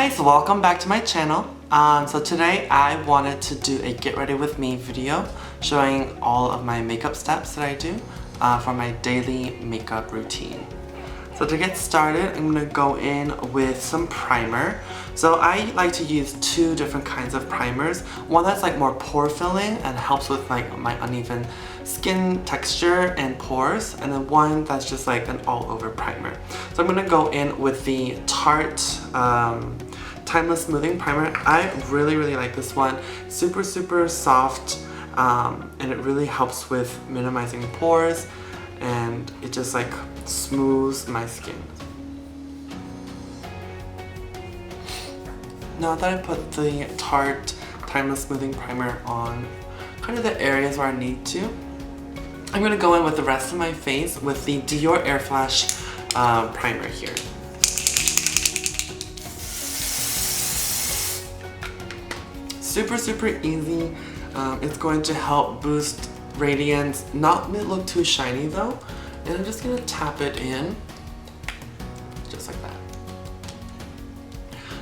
guys, welcome back to my channel. So today I wanted to do a get ready with me video showing all of my makeup steps that I do for my daily makeup routine. So to get started, I'm going to go in with some primer. So I like to use two different kinds of primers. One that's like more pore filling and helps with like my uneven skin texture and pores, and then one that's just like an all-over primer. So I'm going to go in with the Tarte Timeless Smoothing Primer. I really like this one. Super soft, and it really helps with minimizing pores, and it just like smooths my skin. Now that I put the Tarte Timeless Smoothing Primer on kind of the areas where I need to, I'm going to go in with the rest of my face with the Dior Airflash primer here. Super easy. It's going to help boost radiance, not look too shiny though. And I'm just gonna tap it in, just like that.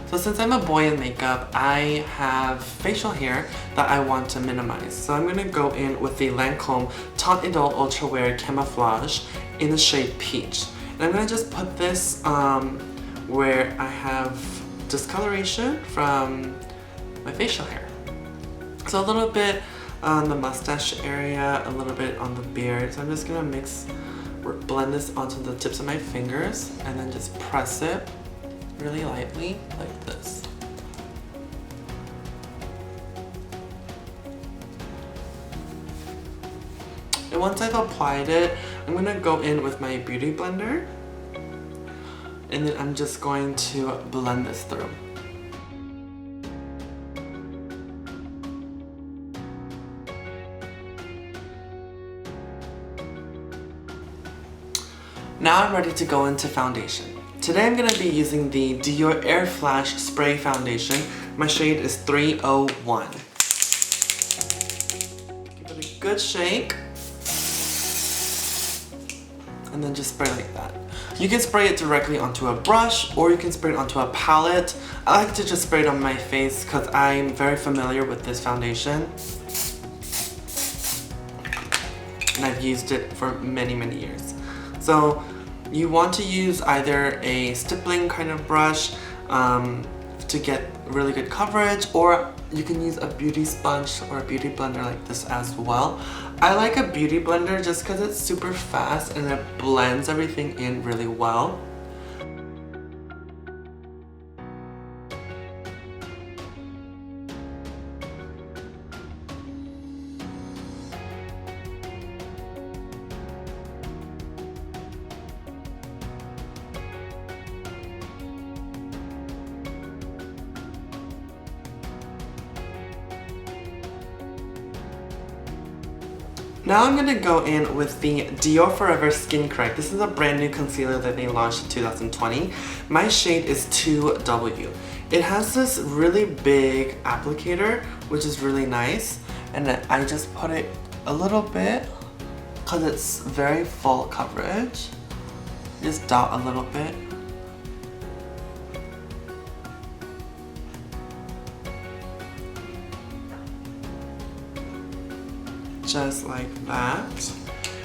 So since I'm a boy in makeup, I have facial hair that I want to minimize. So I'm gonna go in with the Lancome Teint Idole Ultra Wear Camouflage in the shade Peach. And I'm gonna just put this where I have discoloration from my facial hair. So a little bit on the mustache area, a little bit on the beard. So I'm just gonna blend this onto the tips of my fingers and then just press it really lightly like this. And once I've applied it, I'm gonna go in with my beauty blender, and then I'm just going to blend this through. Now I'm ready to go into foundation. Today I'm going to be using the Dior Airflash Spray Foundation. My shade is 301. Give it a good shake. And then just spray like that. You can spray it directly onto a brush, or you can spray it onto a palette. I like to just spray it on my face because I'm very familiar with this foundation. And I've used it for many years. So you want to use either a stippling kind of brush to get really good coverage, or you can use a beauty sponge or a beauty blender like this as well. I like a beauty blender just because it's super fast and it blends everything in really well. Now I'm going to go in with the Dior Forever Skin Correct. This is a brand new concealer that they launched in 2020. My shade is 2W. It has this really big applicator, which is really nice. And then I just put it a little bit because it's very full coverage. Just dot a little bit. Just like that.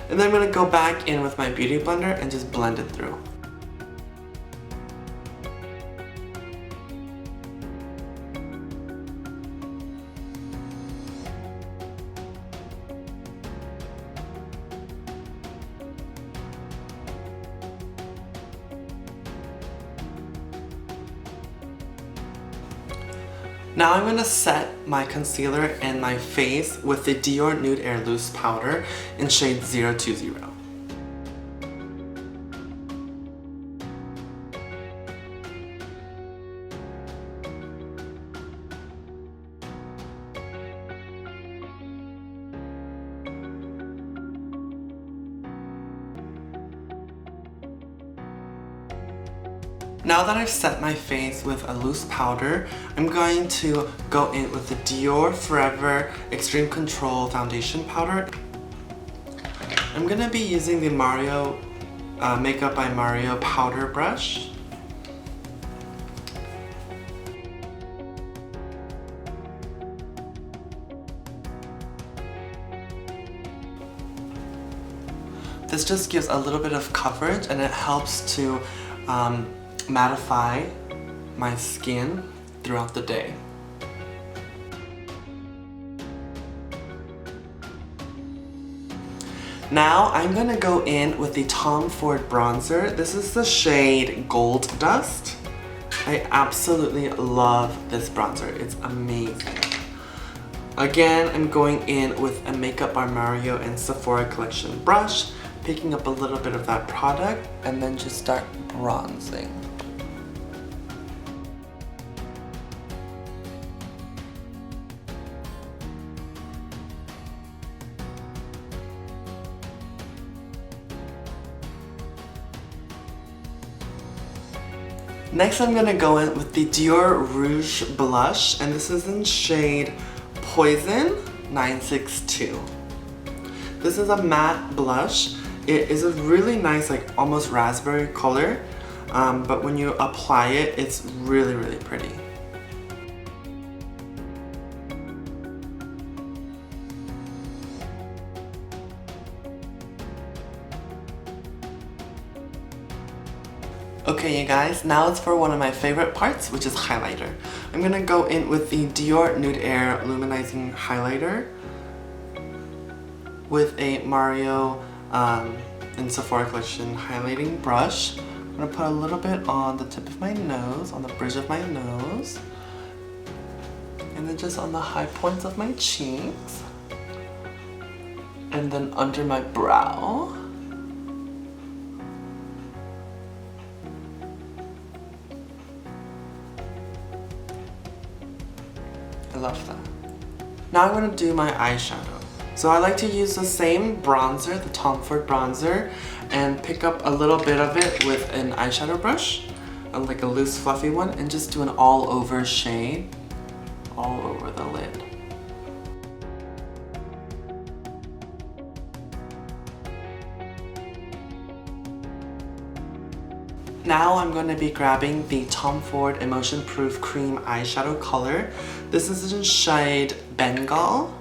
And then I'm going to go back in with my beauty blender and just blend it through. Now I'm going to set my concealer and my face with the Dior Nude Air Loose Powder in shade 020. Now that I've set my face with a loose powder, I'm going to go in with the Dior Forever Extreme Control Foundation Powder. I'm going to be using the Makeup by Mario powder brush. This just gives a little bit of coverage and it helps to mattify my skin throughout the day. Now I'm gonna go in with the Tom Ford bronzer. This is the shade Gold Dust. I absolutely love this bronzer. It's amazing. Again, I'm going in with a Makeup by Mario and Sephora Collection brush, picking up a little bit of that product, and then just start bronzing. Next, I'm gonna go in with the Dior Rouge blush, and this is in shade Poison 962. This is a matte blush. It is a really nice, like almost raspberry color, but when you apply it, it's really, really pretty. Okay, you guys, now it's for one of my favorite parts, which is highlighter. I'm gonna go in with the Dior Nude Air Luminizing Highlighter with a Mario and Sephora Collection highlighting brush. I'm gonna put a little bit on the tip of my nose, on the bridge of my nose, and then just on the high points of my cheeks, and then under my brow. I love that. Now I'm gonna do my eyeshadow. So I like to use the same bronzer, the Tom Ford bronzer, and pick up a little bit of it with an eyeshadow brush, like a loose fluffy one, and just do an all over shade, all over the lid. Now I'm going to be grabbing the Tom Ford Emotionproof Cream Eyeshadow Color. This is in shade Bengal,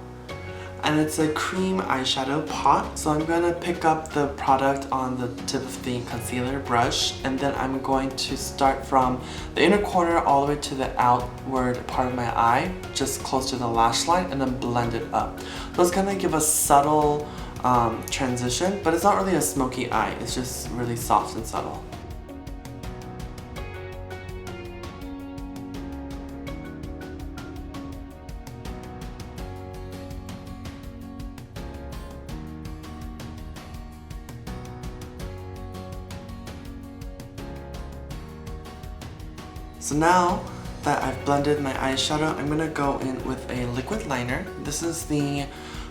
and it's a cream eyeshadow pot. So I'm going to pick up the product on the tip of the concealer brush, and then I'm going to start from the inner corner all the way to the outward part of my eye, just close to the lash line, and then blend it up. So it's going to give a subtle transition, but it's not really a smoky eye. It's just really soft and subtle. So now that I've blended my eyeshadow, I'm gonna go in with a liquid liner. This is the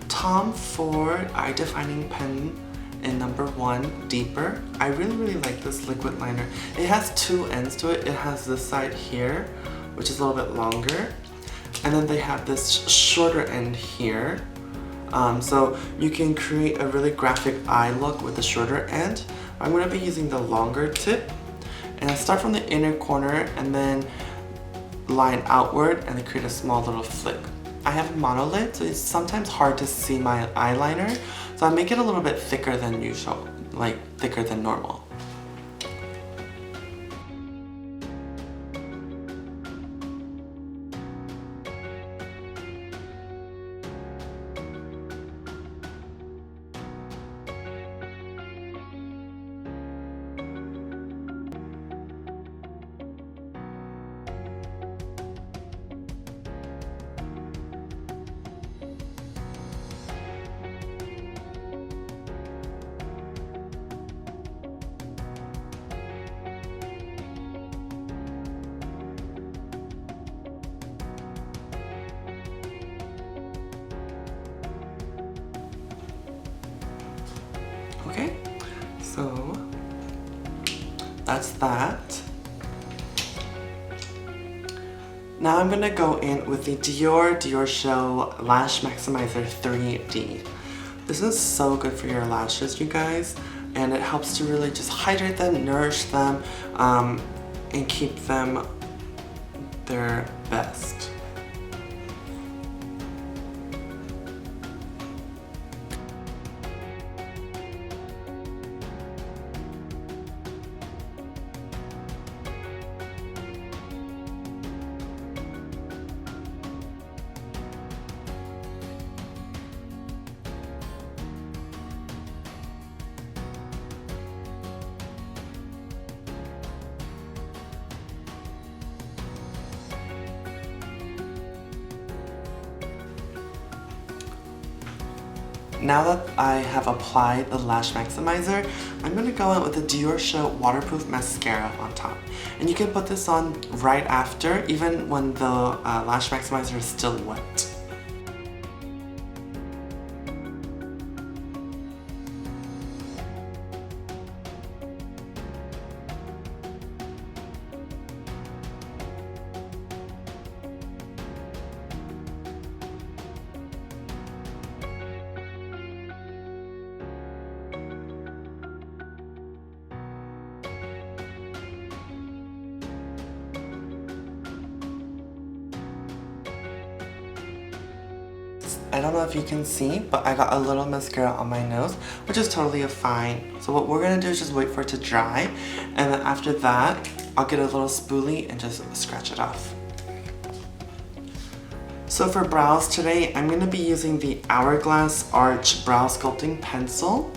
Tom Ford Eye Defining Pen in number 1 Deeper. I really like this liquid liner. It has two ends to it. It has this side here, which is a little bit longer, and then they have this shorter end here. So you can create a really graphic eye look with the shorter end. I'm gonna be using the longer tip. And I start from the inner corner and then line outward and then create a small little flick. I have a monolid, so it's sometimes hard to see my eyeliner, so I make it a little bit thicker than usual, like thicker than normal. Okay, so that's that. Now I'm gonna go in with the Diorshow Lash Maximizer 3D. This is so good for your lashes, you guys, and it helps to really just hydrate them, nourish them, and keep them their best. now that I have applied the Lash Maximizer, I'm going to go in with the Diorshow Waterproof Mascara on top. And you can put this on right after, even when the Lash Maximizer is still wet. I don't know if you can see, but I got a little mascara on my nose, which is totally fine. So what we're gonna do is just wait for it to dry, and then after that, I'll get a little spoolie and just scratch it off. So for brows today, I'm gonna be using the Hourglass Arch Brow Sculpting Pencil.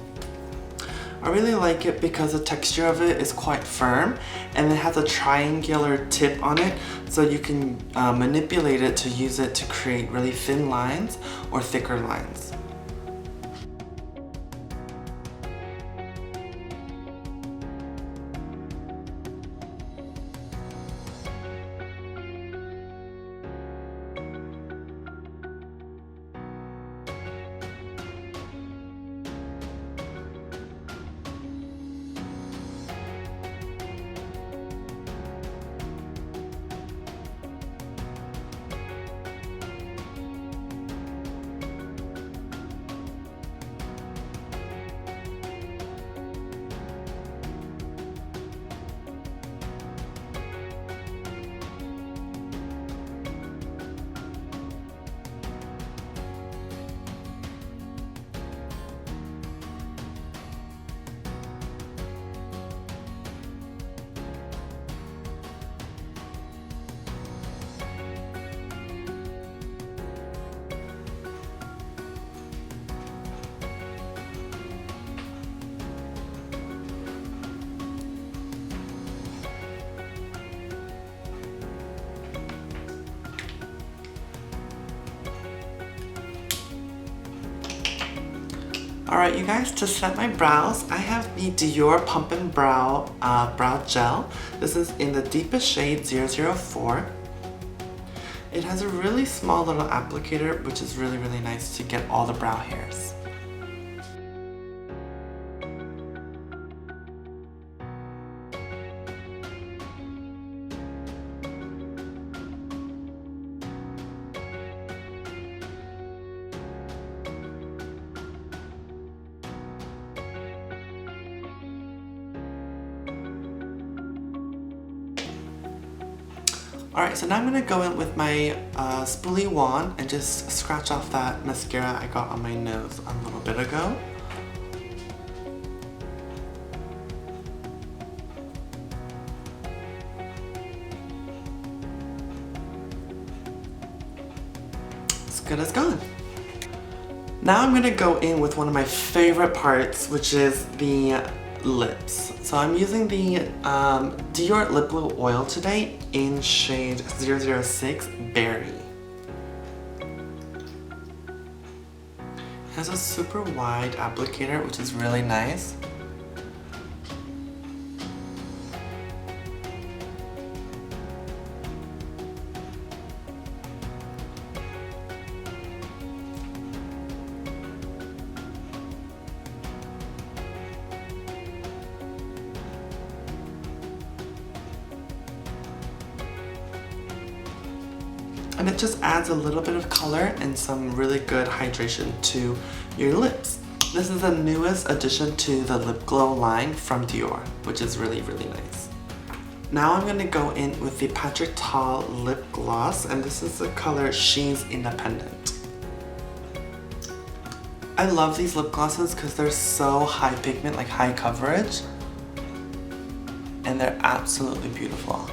I really like it because the texture of it is quite firm and it has a triangular tip on it, so you can manipulate it to use it to create really thin lines or thicker lines. Alright you guys, to set my brows, I have the Dior Pump and Brow Brow Gel. This is in the deepest shade 004. It has a really small little applicator, which is really nice to get all the brow hairs. Alright, so now I'm going to go in with my spoolie wand and just scratch off that mascara I got on my nose a little bit ago. As good as gone. Now I'm going to go in with one of my favorite parts, which is the lips. So I'm using the Dior Lip Glow Oil today in shade 006 Berry. It has a super wide applicator, which is really nice. And it just adds a little bit of color and some really good hydration to your lips. This is the newest addition to the lip glow line from Dior, which is really nice. Now I'm going to go in with the Patrick Ta lip gloss, and this is the color She's Independent. I love these lip glosses because they're so high pigment, like high coverage, and they're absolutely beautiful.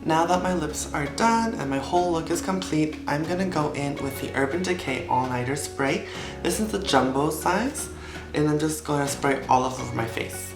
now that my lips are done and my whole look is complete, I'm gonna go in with the Urban Decay All Nighter Spray. This is the jumbo size, and I'm just gonna spray all over my face.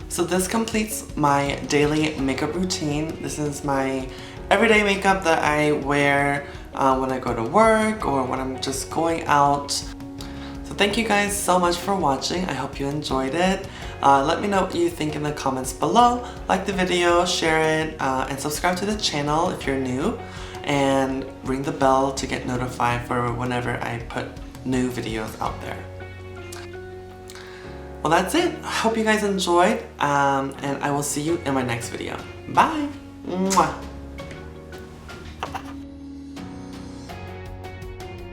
So this completes my daily makeup routine. This is my everyday makeup that I wear when I go to work or when I'm just going out. So thank you guys so much for watching. I hope you enjoyed it. Let me know what you think in the comments below. Like the video, share it, and subscribe to the channel if you're new. And ring the bell to get notified for whenever I put new videos out there. Well, that's it. I hope you guys enjoyed, and I will see you in my next video. Bye! Mwah.